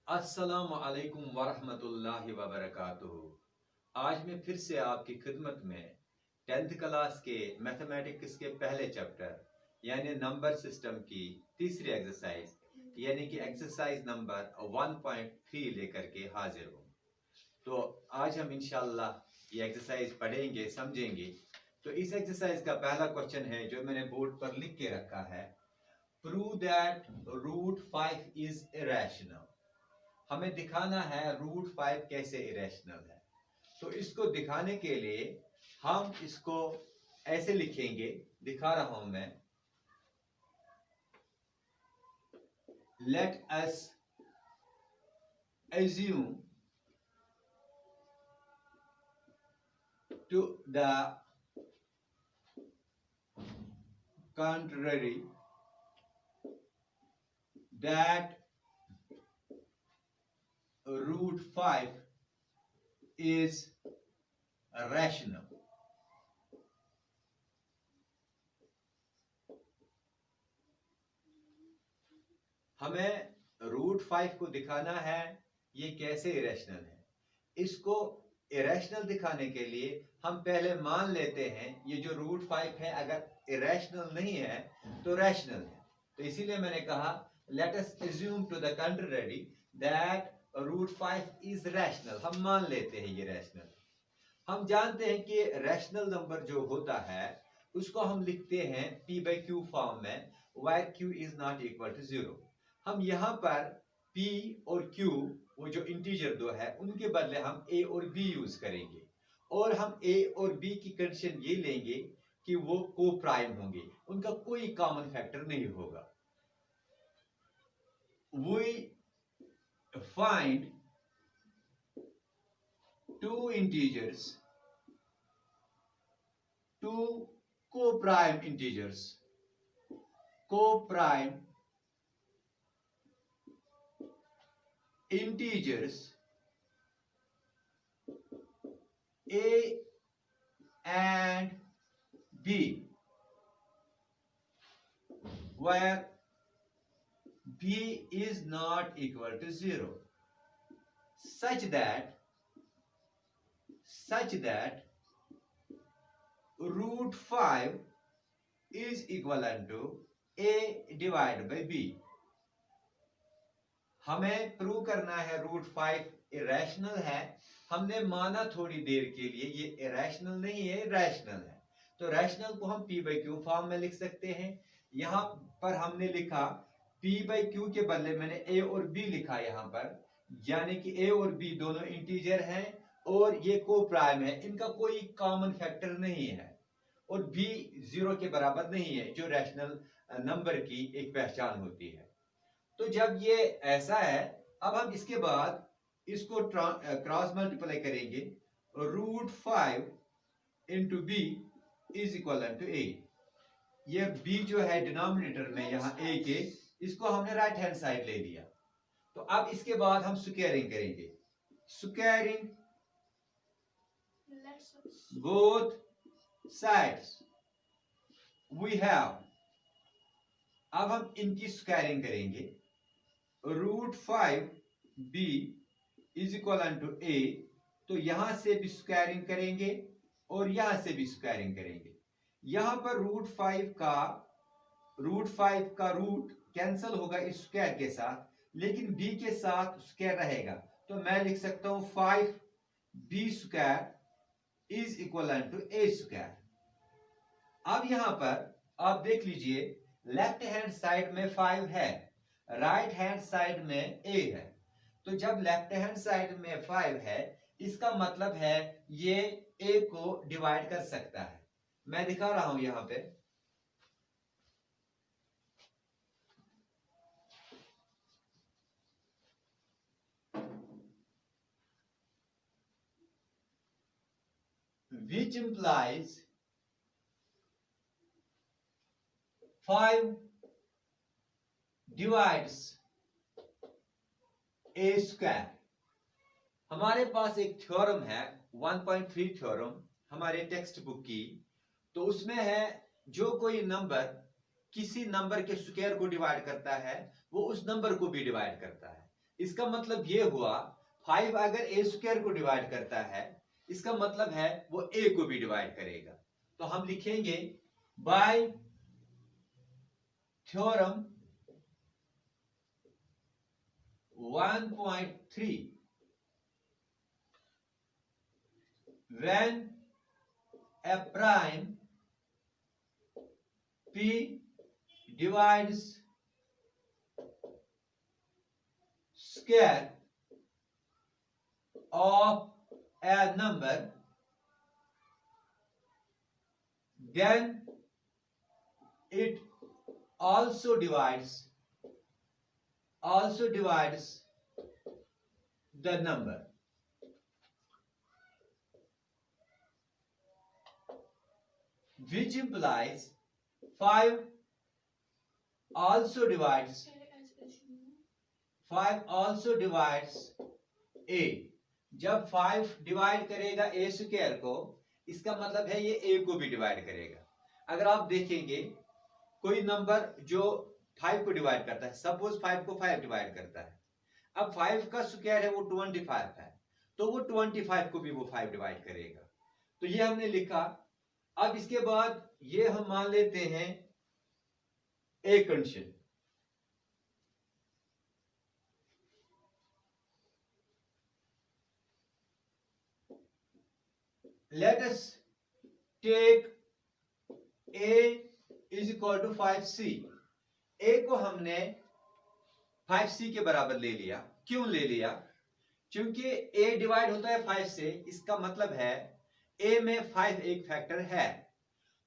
अस्सलामु अलैकुम वरहमतुल्लाहि वबरकातुहू। आज मैं फिर से आपकी खिदमत में 10th क्लास के मैथमेटिक्स के पहले चैप्टर यानी नंबर सिस्टम की तीसरी एक्सरसाइज यानी कि एक्सरसाइज नंबर 1.3 लेकर के हाजिर हूँ। तो आज हम इंशाल्लाह ये एक्सरसाइज पढ़ेंगे, समझेंगे। तो इस एक्सरसाइज का पहला क्वेश्चन है जो मैंने बोर्ड पर लिख के रखा है, प्रूव दैट √5 इज इरेशनल। हमें दिखाना है √5 कैसे इरेशनल है। तो इसको दिखाने के लिए हम इसको ऐसे लिखेंगे, दिखा रहा हूं मैं। Late us assume to the contrary that √5 is rational. हमें √5 को दिखाना है ये कैसे इरेशनल है। इसको इरेशनल दिखाने के लिए हम पहले मान लेते हैं ये जो √5 है अगर इरेशनल नहीं है तो रैशनल है। तो इसीलिए मैंने कहा let us assume to the contrary that √5 is rational. हम मान लेते हैं ये रैशनल। हम जानते हैं कि रैशनल नंबर जो होता है उसको हम लिखते हैं p/q फॉर्म में, where q is not equal to 0। हम यहाँ पर p और q वो जो इंटीजर दो है उनके बदले हम a और b यूज करेंगे और हम a और b की कंडीशन ये लेंगे कि वो को प्राइम होंगे, उनका कोई कॉमन फैक्टर नहीं होगा। We find two integers, two co-prime integers, co-prime integers a and b, where b is not equal to 0, such that √5 is equivalent to a divided by b। हमें प्रूव करना है √5 irrational है। हमने माना थोड़ी देर के लिए ये इरेशनल नहीं है, रैशनल है। तो रैशनल को हम p/q फॉर्म में लिख सकते हैं। यहां पर हमने लिखा p/q के बदले मैंने a और b लिखा यहां पर, यानी कि a और b दोनों इंटीजर हैं और ये को प्राइम है, इनका कोई कॉमन फैक्टर नहीं है और b 0 के बराबर नहीं है जो रैशनल नंबर की एक पहचान होती है। तो जब ये ऐसा है, अब हम इसके बाद इसको क्रॉस मल्टीप्लाई करेंगे, √5 into b is equal to a। ये b जो है डिनोमिनेटर में यहाँ a के, इसको हमने राइट हैंड साइड ले लिया। तो अब इसके बाद हम स्क्वायरिंग करेंगे, squaring both sides we have. अब हम इनकी स्क्वायरिंग करेंगे, √5b is equal to a। तो यहां से भी स्क्वायरिंग करेंगे और यहां से भी स्क्वायरिंग करेंगे। यहां पर √5 का रूट कैंसिल होगा इस स्क्वायर के साथ, लेकिन b के साथ स्क्वायर रहेगा। तो मैं लिख सकता हूं 5b² is equal to a²। अब यहां पर आप देख लीजिए, लेफ्ट हैंड साइड में 5 है, राइट हैंड साइड में a है। तो जब लेफ्ट हैंड साइड में 5 है इसका मतलब है ये a को डिवाइड कर सकता है। मैं दिखा रहा हूं यहां पे, which implies 5 divides a²। हमारे पास एक थ्योरम है 1.3 थ्योरम हमारे टेक्स्ट बुक की। तो उसमें है जो कोई नंबर किसी नंबर के स्क्वायर को डिवाइड करता है वो उस नंबर को भी डिवाइड करता है। इसका मतलब ये हुआ 5 अगर ए स्क्वायर को डिवाइड करता है, इसका मतलब है वो ए को भी डिवाइड करेगा। तो हम लिखेंगे bye theorem 1.3 when a prime p divides square of a number, then it also divides the number. Which implies 5 also divides a. जब 5 डिवाइड करेगा ए स्क्वायर को, इसका मतलब है ये ए को भी डिवाइड करेगा। अगर आप देखेंगे कोई नंबर जो 5 को डिवाइड करता है, सपोज 5 को 5 डिवाइड करता है, अब 5 का स्क्वायर है वो 25 है, तो वो 25 को भी वो 5 डिवाइड करेगा। तो ये हमने लिखा। अब इसके बाद ये हम मान लेते हैं एक condition. Let us take a is equal to 5c. a को हमने 5c के बराबर ले लिया। क्यों ले लिया? क्योंकि a डिवाइड होता है 5 से, इसका मतलब है a में 5 एक फैक्टर है।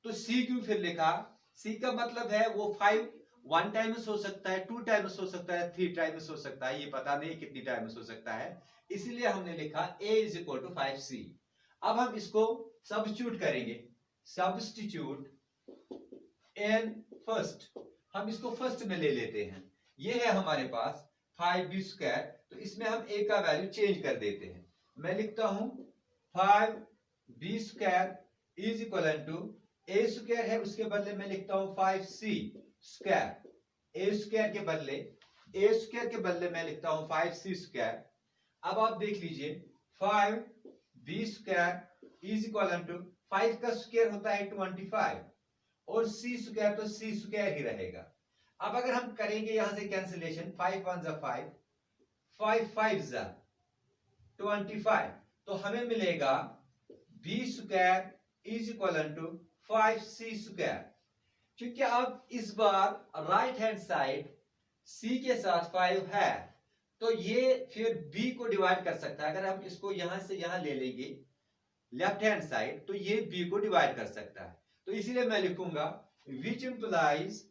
तो c क्यों फिर लिखा? c का मतलब है वो 5 1 टाइम्स हो सकता है, 2 टाइम्स हो सकता है, 3 टाइम्स हो सकता है, ये पता नहीं कितनी टाइम्स हो सकता है, इसलिए हमने लिखा a is equal to 5c। अब हम इसको सब्स्टिट्यूट करेंगे। सब्स्टिट्यूट इन फर्स्ट, हम इसको फर्स्ट में ले लेते हैं। ये है हमारे पास 5b स्क्वायर, तो इसमें हम a का वैल्यू चेंज कर देते हैं। मैं लिखता हूं 5b square is equal to a square है, उसके बदले मैं लिखता हूं 5c स्क्वायर। a स्क्वायर के बदले मैं लिखता हूं 5c स्क्वायर। अब आप देख लीजिए 5b square is equal to 5 का स्क्वायर होता है 25 और c स्क्वायर तो c स्क्वायर ही रहेगा। अब अगर हम करेंगे यहां से कैंसिलेशन, 5 1 जा 5, 5 5 जा 25, तो हमें मिलेगा b square is equal to 5c square. क्योंकि अब इस बार राइट हैंड साइड c के साथ 5 है, तो ये फिर b को डिवाइड कर सकता है। अगर हम इसको यहां से यहां ले लेंगे लेफ्ट हैंड साइड, तो ये b को डिवाइड कर सकता है। तो इसीलिए मैं लिखूंगा which implies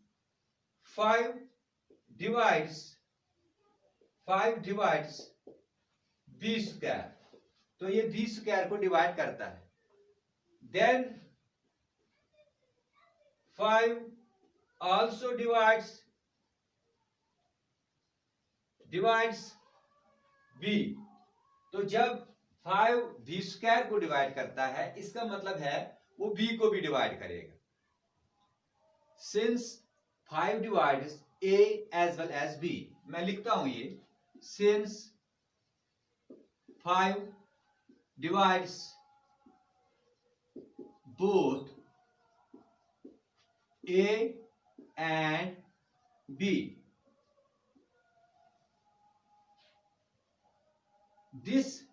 5 divides b square, तो ये b स्क्वायर को डिवाइड करता है। देन 5 also divides b, तो जब 5 b स्क्वायर को डिवाइड करता है, इसका मतलब है वो b को भी डिवाइड करेगा। Since 5 divides a as well as b, मैं लिखता हूं ये since 5 divides both a and b, this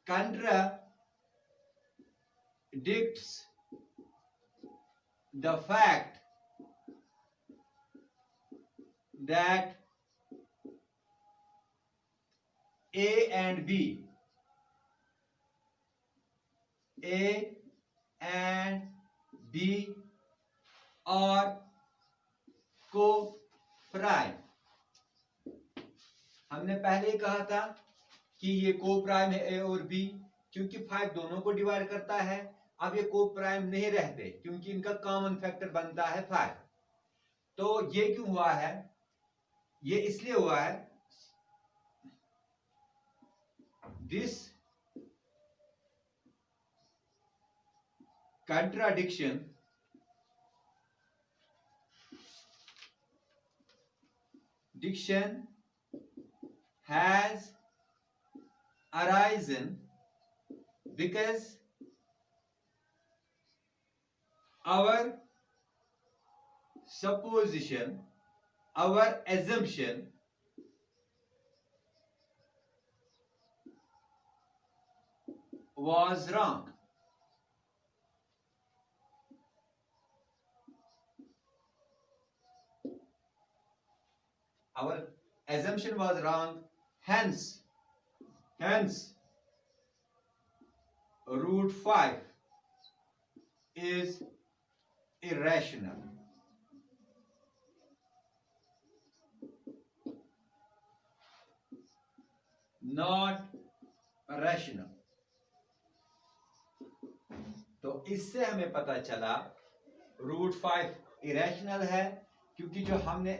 contradicts the fact that a and b are co-prime। हमने पहले ही कहा था कि ये को-प्राइम है a और b, क्योंकि 5 दोनों को डिवाइड करता है। अब ये को-प्राइम नहीं रहते क्योंकि इनका कॉमन फैक्टर बनता है 5। तो ये क्यों हुआ है? ये इसलिए हुआ है, this contradiction has arisen because our supposition, our assumption was wrong. Our assumption was wrong, hence root 5 is irrational. Not rational. तो इससे हमें पता चला रूट 5 इरेशनल है, क्योंकि जो हमने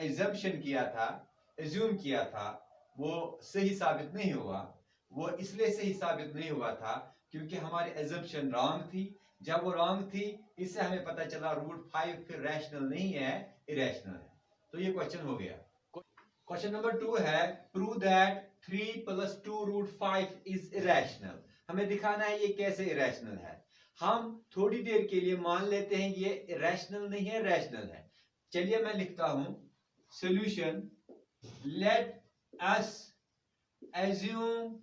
एजम्पशन किया था, एज्यूम किया था, वो सही साबित नहीं हुआ। वो इसलिए सही साबित नहीं हुआ था क्योंकि हमारी एजम्पशन रॉन्ग थी। जब वो रॉन्ग थी, इससे हमें पता चला रूट 5 फिर रैशनल नहीं है, इरेशनल है। तो ये क्वेश्चन हो गया। क्वेश्चन नंबर 2 है, prove that 3 + 2 root 5 is irrational. हमें दिखाना है ये कैसे इरेशनल है। हम थोड़ी देर के लिए मान लेते हैं ये इरेशनल नहीं है, रैशनल है। चलिए मैं लिखता हूं solution. Let us assume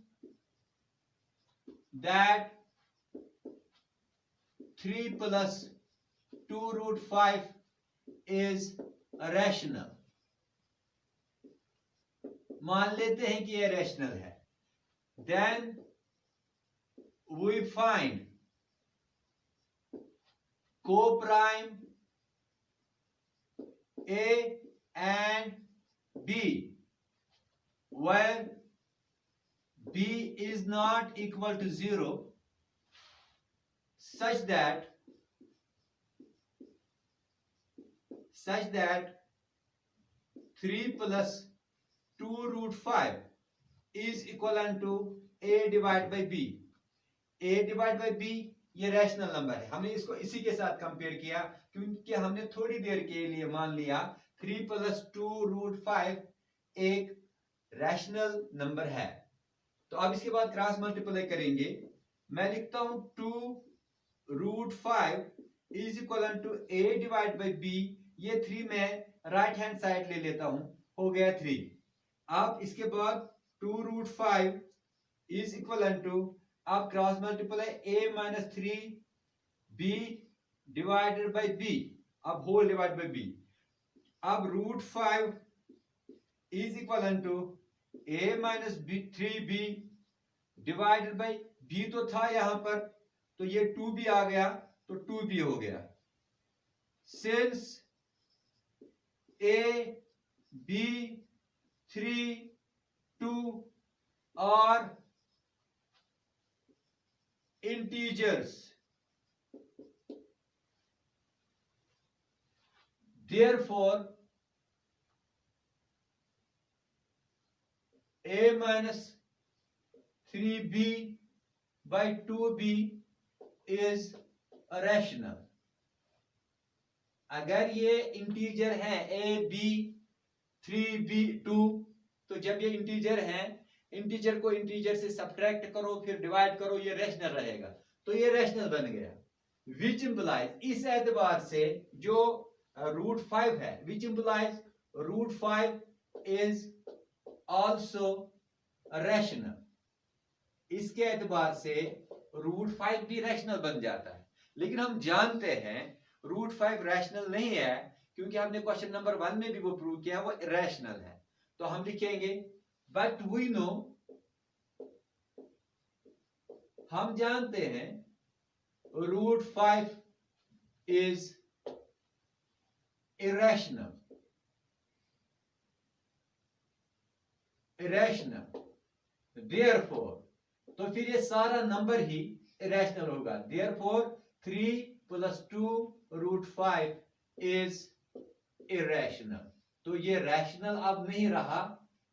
that 3 + 2 root 5 is rational. मान लेते हैं कि यह रैशनल है। Then we find co-prime A and B where B is not equal to 0 such that 3 + 2 root 5 is equivalent to A divided by B. A divided by B ये rational number है। हमने इसको इसी के साथ कंपेयर किया क्योंकि हमने थोड़ी देर के लिए मान लिया 3 + 2 रूट 5 एक रैशनल नंबर है। तो अब इसके बाद क्रॉस मल्टीप्लाई करेंगे। मैं लिखता हूं 2 root 5 is equal to A divide by B। ये 3 मैं राइट हैंड साइड ले लेता हूं, हो गया 3। अब इसके बाद 2 रूट 5 इज इक्वल टू, अब cross multiply A - 3B divided by B, अब होल डिवाइड बाई B। अब root 5 is equal to A - 3B divided by B तो था यहां पर, तो ये 2B आ गया, तो 2B हो गया। Since A, B, 3, 2 are integers, therefore A - 3B by 2B is rational. अगर ये इंटीजर है A, B, 3B, 2, तो जब ये इंटीजर है, इंटीजर को इंटीजर से सब्ट्रैक्ट करो फिर डिवाइड करो, ये रैशनल रहेगा, तो ये रैशनल बन गया। विच इंप्लाइज, इस एतबार से जो रूट 5 है, which implies root 5 is also rational. इसके एतबार से रूट 5 भी रैशनल बन जाता है। लेकिन हम जानते हैं रूट 5 रैशनल नहीं है क्योंकि हमने क्वेश्चन नंबर 1 में भी वो प्रूव किया, वो इरेशनल है। तो हम लिखेंगे बट वी नो, हम जानते हैं रूट 5 इज इरेशनल। देयरफॉर, तो फिर ये सारा नंबर ही इरेशनल होगा। Therefore 3 + 2 root 5 is irrational. तो ये रैशनल अब नहीं रहा,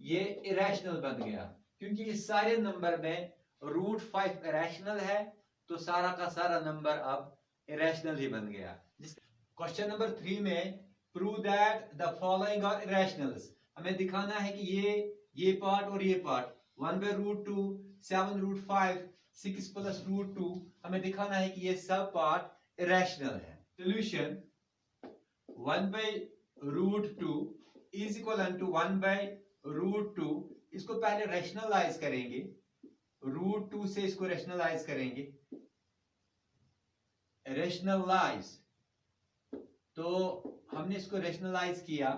ये इरेशनल बन गया क्योंकि इस सारे नंबर में रूट 5 इरेशनल है, तो सारा का सारा नंबर अब इरेशनल ही बन गया। क्वेश्चन नंबर 3 में prove that the following are irrationals. हमें दिखाना है कि ये पार्ट और ये पार्ट 1/√2 7√5 6 + √2 हमें दिखाना है कि ये सब पार्ट इरेशनल है। सोल्यूशन 1/√2 इज इक्वल टू 1/√2, इसको पहले रैशनलाइज करेंगे, √2 से इसको रैशनलाइज करेंगे, रैशनलाइज, तो हमने इसको रैशनलाइज किया,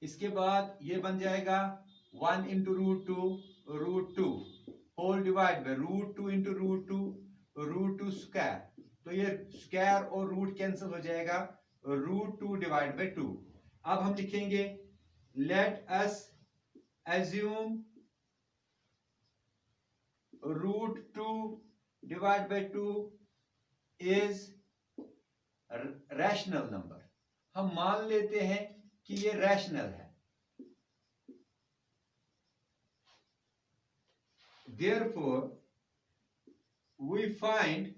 इसके बाद ये बन जाएगा 1 × √2 होल डिवाइड बाय √2 × √2 स्क्वायर, तो ये स्क्वायर और रूट कैंसिल हो जाएगा, √2 डिवाइड बाय 2। अब हम लिखेंगे let us assume √2 divide by 2 is rational number. हम मान लेते हैं कि ये रैशनल है। Therefore, we find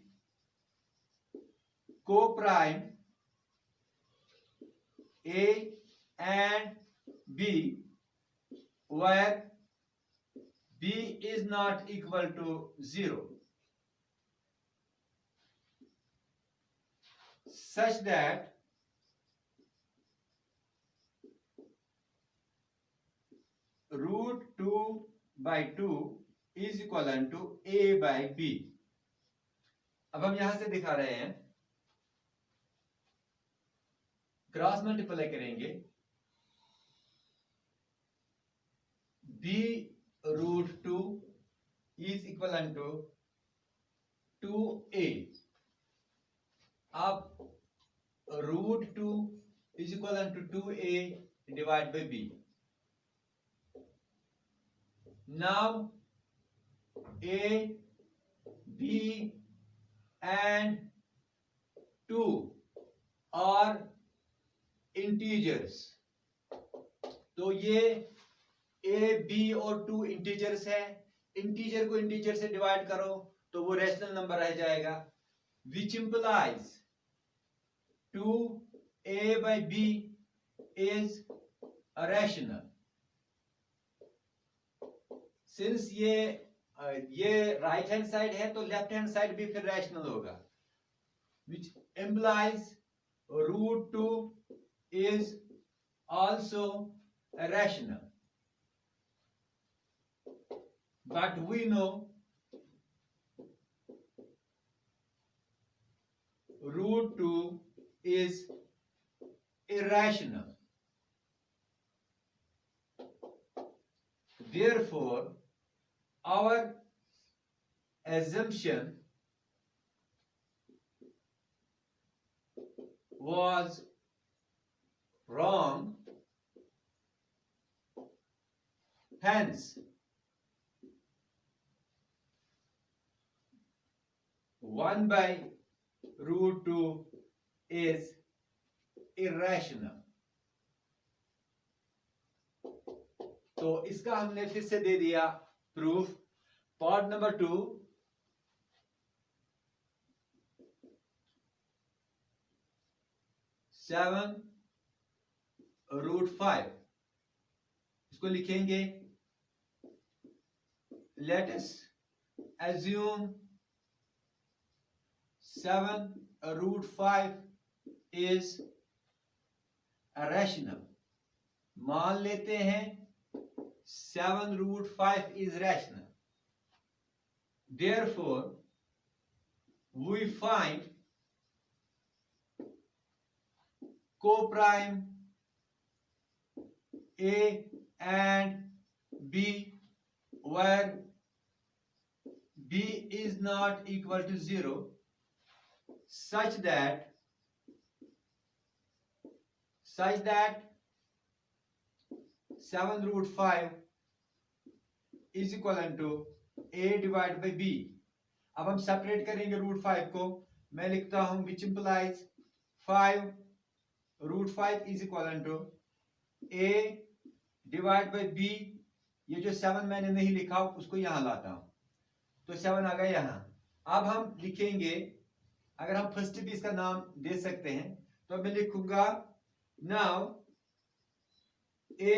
coprime A and B where B is not equal to 0, such that √2/2 is equal to A/B। अब हम यहां से दिखा रहे हैं, क्रॉस मल्टीप्लाई करेंगे, B√2 is equal to 2A। अब √2 is equal to 2A divided by B। Now A, B and 2 are integers, तो ये A, B और 2 इंटीजर्स है, इंटीजर को इंटीजर से डिवाइड करो तो वो रैशनल नंबर रह जाएगा, which implies 2A/B is a rational। Since ये राइट हैंड साइड है तो लेफ्ट हैंड साइड भी फिर रैशनल होगा, which implies √2 is also a rational। But we know √2 is irrational। Therefore, our assumption was wrong, hence 1/√2 is irrational। तो इसका हमने फिर से दे दिया प्रूफ। पार्ट नंबर 2, 7√5, इसको लिखेंगे, let us assume 7√5 is a rational। मान लेते हैं 7√5 is rational। Therefore, we find coprime A and B where B is not equal to 0, such that 7√5 is equal to A divided by B। अब हम separate करेंगे √5 को, मैं लिखता हूं which implies 5√5 is equal to A divided by B। ये जो 7 मैंने नहीं लिखा उसको यहां लाता हूं, तो 7 आ गया यहां। अब हम लिखेंगे, अगर हम फर्स्ट भी इसका नाम दे सकते हैं तो मैं लिखूंगा now A,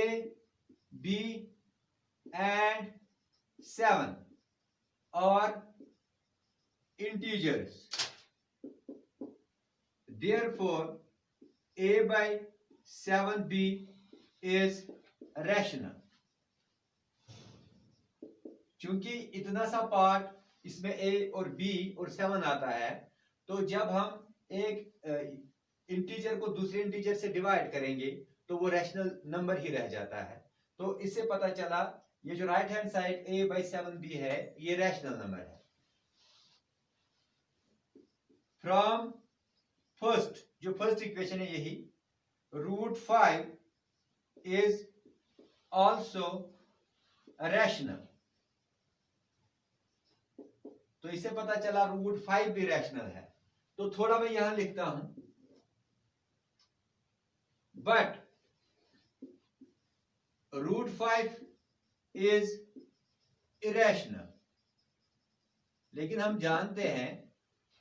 B and 7 are integers. Therefore, a by 7b is rational. चूंकि इतना सा पार्ट इसमें a और b और 7 आता है, तो जब हम एक इंटीजर को दूसरे इंटीजर से डिवाइड करेंगे तो वो रैशनल नंबर ही रह जाता है। तो इससे पता चला ये जो right hand side a by 7b है ये रैशनल नंबर है। फ्रॉम फर्स्ट, जो फर्स्ट इक्वेशन है यही, √5 इज ऑल्सो रैशनल। तो इससे पता चला √5 भी रैशनल है। तो थोड़ा मैं यहां लिखता हूं, बट √5 इज इरेशनल। लेकिन हम जानते हैं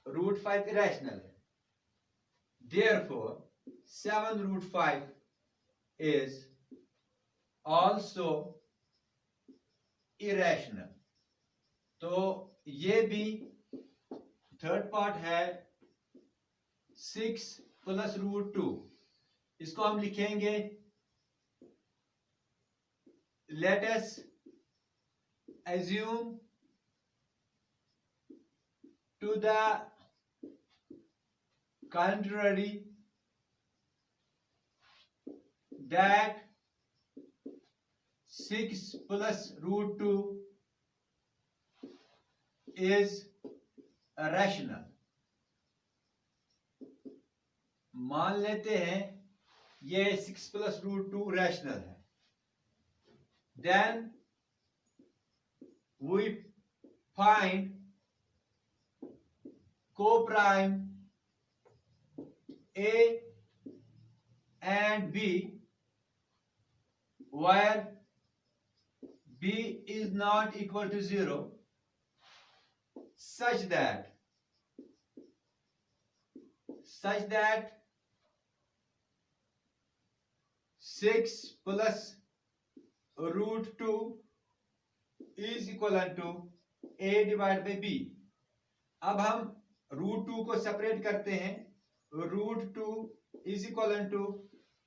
√5 इरेशनल है। Therefore 7√5 is also irrational. तो ये भी थर्ड पार्ट है 6 प्लस √2। इसको हम लिखेंगे, let us assume to the contrary that 6 plus √2 is rational. मान लेते हैं ये 6 plus √2 रैशनल है। Then we find co-prime A and B where B is not equal to 0, such that 6 plus √2 is equivalent to A divided by B. अब हम √2 को separate करते हैं, √2 is equivalent to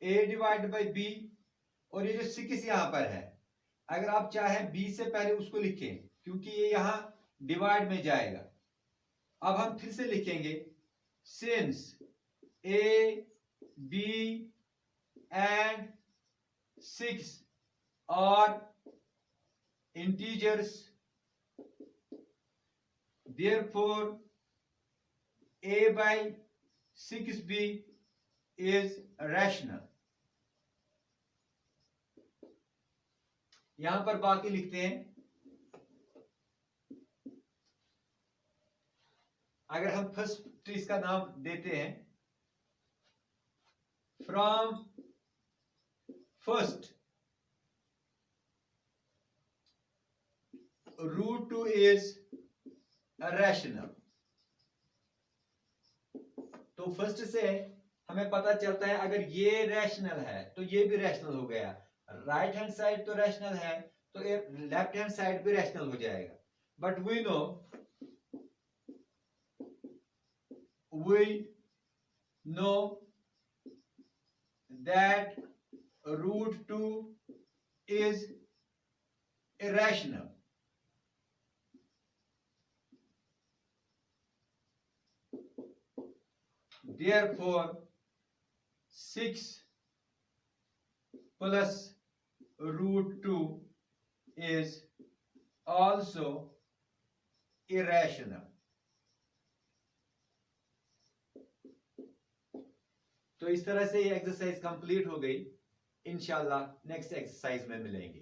A divided by B, और ये जो 6 यहां पर है, अगर आप चाहें B से पहले उसको लिखें क्योंकि ये यहां डिवाइड में जाएगा। अब हम फिर से लिखेंगे, since A, B and 6 are integers, therefore A by 6b is rational. यहां पर बाकी लिखते हैं, अगर हम फर्स्ट इसका नाम देते हैं, फ्रॉम फर्स्ट √2 is rational. तो फर्स्ट से हमें पता चलता है अगर ये रैशनल है तो ये भी रैशनल हो गया। राइट हैंड साइड तो रैशनल है तो लेफ्ट हैंड साइड भी रैशनल हो जाएगा। But we know that √2 is irrational. Therefore 6 plus √2 is also irrational. तो इस तरह से ये एक्सरसाइज कंप्लीट हो गई। इंशाल्लाह नेक्स्ट एक्सरसाइज में मिलेंगे।